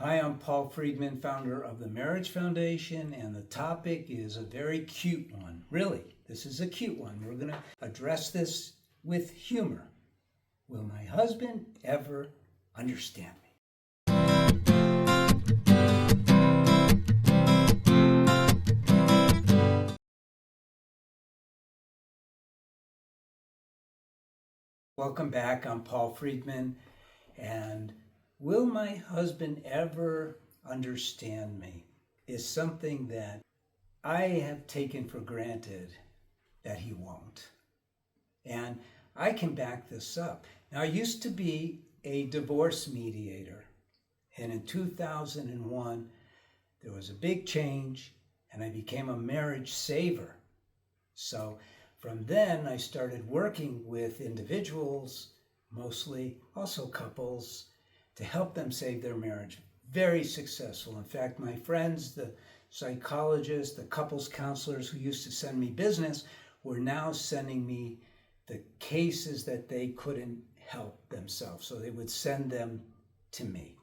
Hi, I'm Paul Friedman, founder of the Marriage Foundation, and the topic is a very cute one. Really, this is a cute one. We're going to address this with humor. Will my husband ever understand me? Welcome back. I'm Paul Friedman, and will my husband ever understand me is something that I have taken for granted that he won't. And I can back this up. Now, I used to be a divorce mediator, and in 2001, there was a big change, and I became a marriage saver. So from then, I started working with individuals, mostly also couples, to help them save their marriage. Very successful. In fact, my friends, the psychologists, the couples counselors who used to send me business, were now sending me the cases that they couldn't help themselves. So they would send them to me.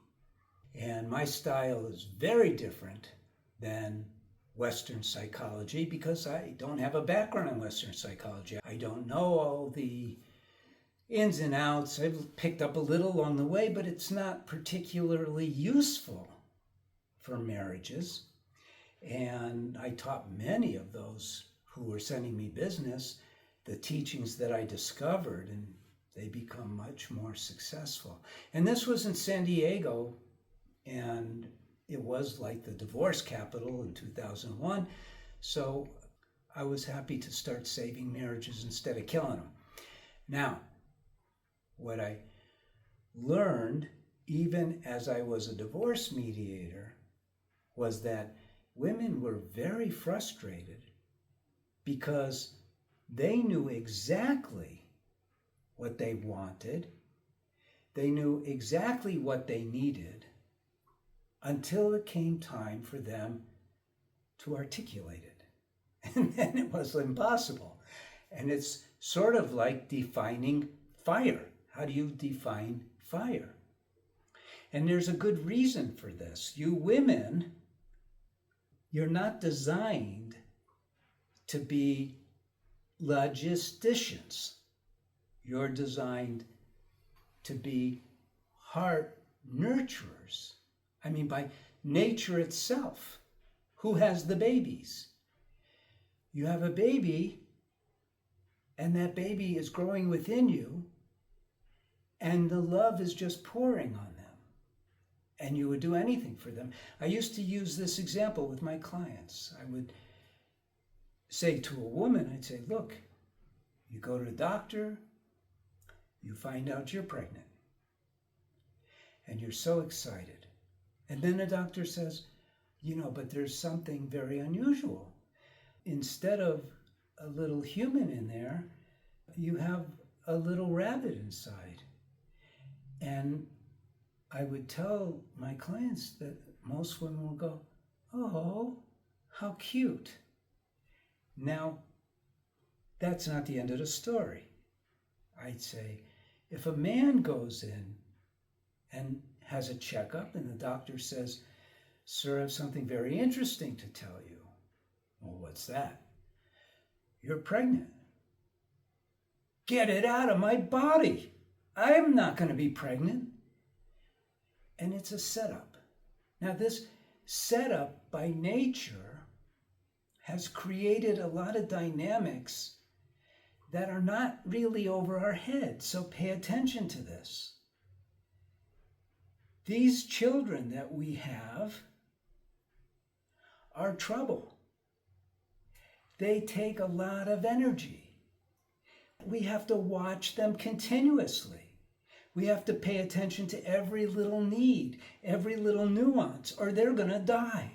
And my style is very different than Western psychology because I don't have a background in Western psychology. I don't know all the ins and outs. I've picked up a little along the way, but it's not particularly useful for marriages. And I taught many of those who were sending me business the teachings that I discovered, and they become much more successful. And this was in San Diego, and it was like the divorce capital in 2001. So I was happy to start saving marriages instead of killing them. Now, what I learned, even as I was a divorce mediator, was that women were very frustrated because they knew exactly what they wanted. They knew exactly what they needed until it came time for them to articulate it. And then it was impossible. And it's sort of like defining fire. How do you define fire? And there's a good reason for this. You women, you're not designed to be logisticians. You're designed to be heart nurturers. I mean, by nature itself. Who has the babies? You have a baby, and that baby is growing within you, and the love is just pouring on them. And you would do anything for them. I used to use this example with my clients. I would say to a woman, I'd say, look, you go to the doctor, you find out you're pregnant, and you're so excited. And then the doctor says, but there's something very unusual. Instead of a little human in there, you have a little rabbit inside. And I would tell my clients that most women will go, oh, how cute. Now, that's not the end of the story. I'd say, if a man goes in and has a checkup and the doctor says, sir, I have something very interesting to tell you. Well, what's that? You're pregnant. Get it out of my body. I'm not going to be pregnant. And it's a setup. Now, this setup by nature has created a lot of dynamics that are not really over our head. So pay attention to this. These children that we have are trouble. They take a lot of energy. We have to watch them continuously. We have to pay attention to every little need, every little nuance, or they're going to die.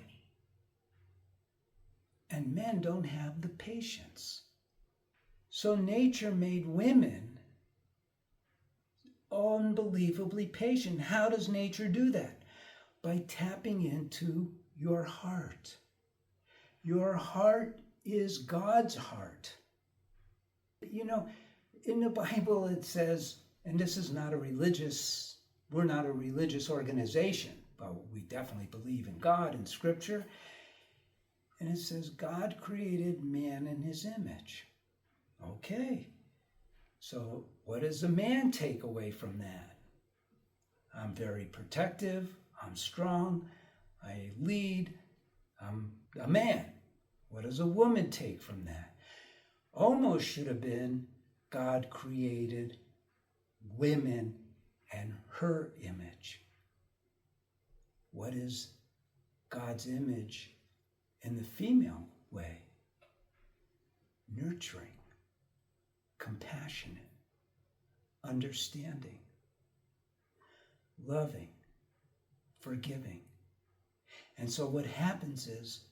And men don't have the patience. So nature made women unbelievably patient. How does nature do that? By tapping into your heart. Your heart is God's heart. In the Bible it says, and this is not we're not a religious organization, Well, we definitely believe in God and Scripture. And it says, God created man in his image. Okay. So what does a man take away from that? I'm very protective. I'm strong. I lead. I'm a man. What does a woman take from that? Almost should have been God created women and her image. What is God's image in the female way? Nurturing, compassionate, understanding, loving, forgiving. And so what happens is,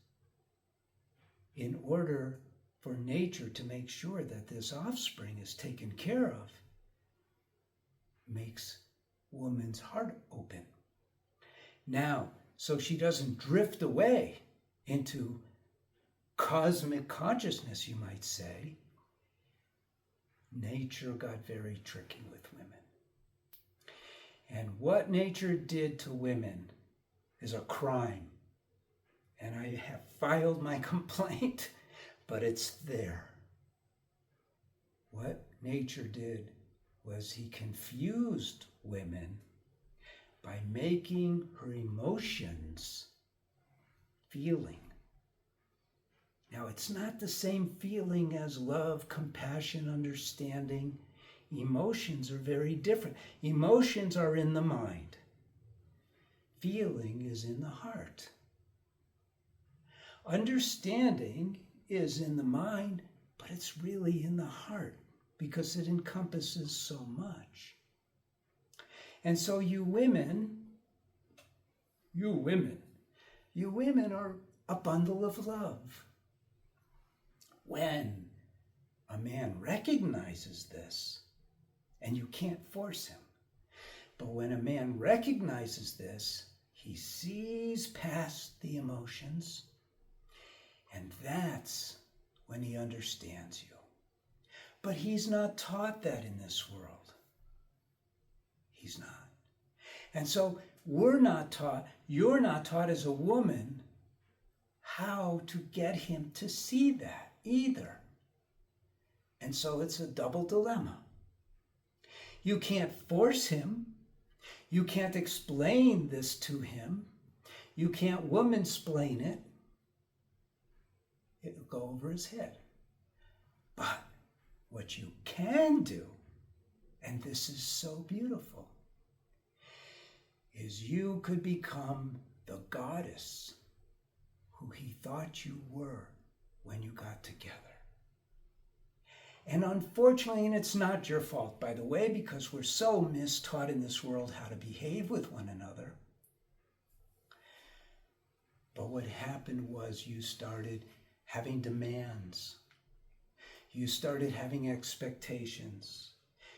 in order for nature to make sure that this offspring is taken care of, makes woman's heart open. Now, so she doesn't drift away into cosmic consciousness, you might say, nature got very tricky with women. And what nature did to women is a crime. And I have filed my complaint, but it's there. What nature did was he confused women by making her emotions feeling. Now, it's not the same feeling as love, compassion, understanding. Emotions are very different. Emotions are in the mind. Feeling is in the heart. Understanding is in the mind, but it's really in the heart because it encompasses so much. And so you women are a bundle of love. When a man recognizes this, and you can't force him, but when a man recognizes this, he sees past the emotions, and that's when he understands you. But he's not taught that in this world. He's not. And so we're not taught, you're not taught as a woman how to get him to see that either. And so it's a double dilemma. You can't force him. You can't explain this to him. You can't woman-splain it. It'll go over his head. But what you can do, and this is so beautiful, is you could become the goddess who he thought you were when you got together. And unfortunately, and it's not your fault, by the way, because we're so mistaught in this world how to behave with one another. But what happened was you started having demands. You started having expectations.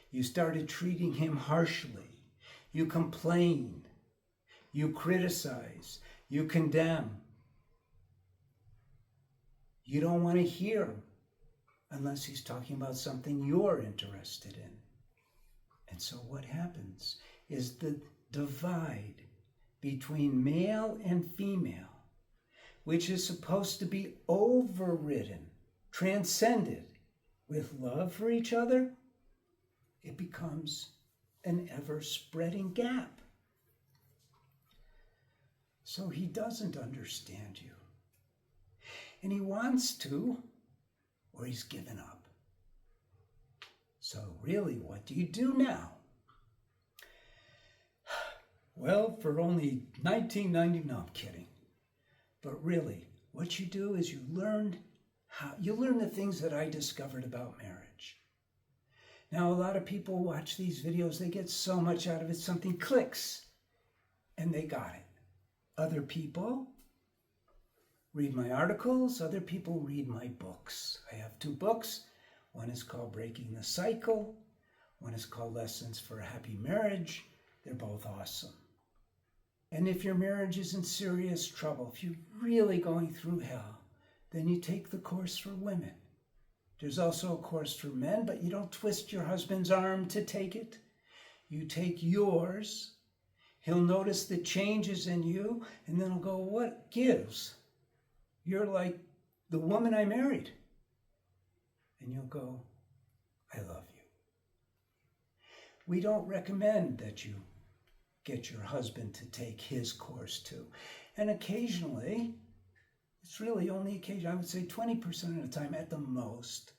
You started treating him harshly. You complain. You criticize. You condemn. You don't want to hear him unless he's talking about something you're interested in. And so what happens is the divide between male and female, which is supposed to be overridden, transcended with love for each other, it becomes an ever-spreading gap. So he doesn't understand you. And he wants to, or he's given up. So really, what do you do now? Well, for only $19.99, no, I'm kidding. But really, what you do is you learn the things that I discovered about marriage. Now, a lot of people watch these videos, they get so much out of it, something clicks, and they got it. Other people read my articles, other people read my books. I have 2 books. One is called Breaking the Cycle. One is called Lessons for a Happy Marriage. They're both awesome. And if your marriage is in serious trouble, if you're really going through hell, then you take the course for women. There's also a course for men, but you don't twist your husband's arm to take it. You take yours, He'll notice the changes in you, and then he'll go, what gives? You're like the woman I married. And you'll go, I love you. We don't recommend that you get your husband to take his course too. And occasionally, it's really only occasionally, I would say 20% of the time at the most,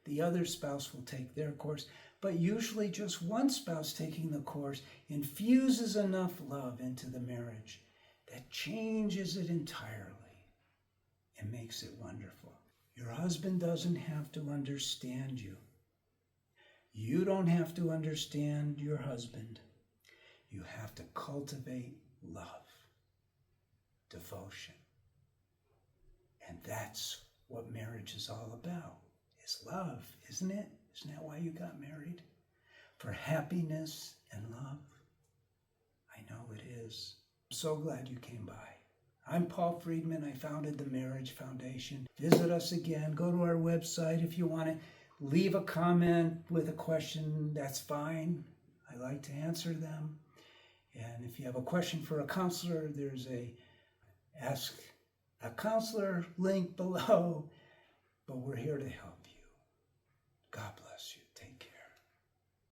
the other spouse will take their course. But usually just one spouse taking the course infuses enough love into the marriage that changes it entirely and makes it wonderful. Your husband doesn't have to understand you. You don't have to understand your husband. You have to cultivate love, devotion. And that's what marriage is all about, is love, isn't it? Isn't that why you got married? For happiness and love? I know it is. I'm so glad you came by. I'm Paul Friedman. I founded the Marriage Foundation. Visit us again. Go to our website if you want to. Leave a comment with a question. That's fine. I like to answer them. And if you have a question for a counselor, there's a Ask a Counselor link below. But we're here to help you. God bless.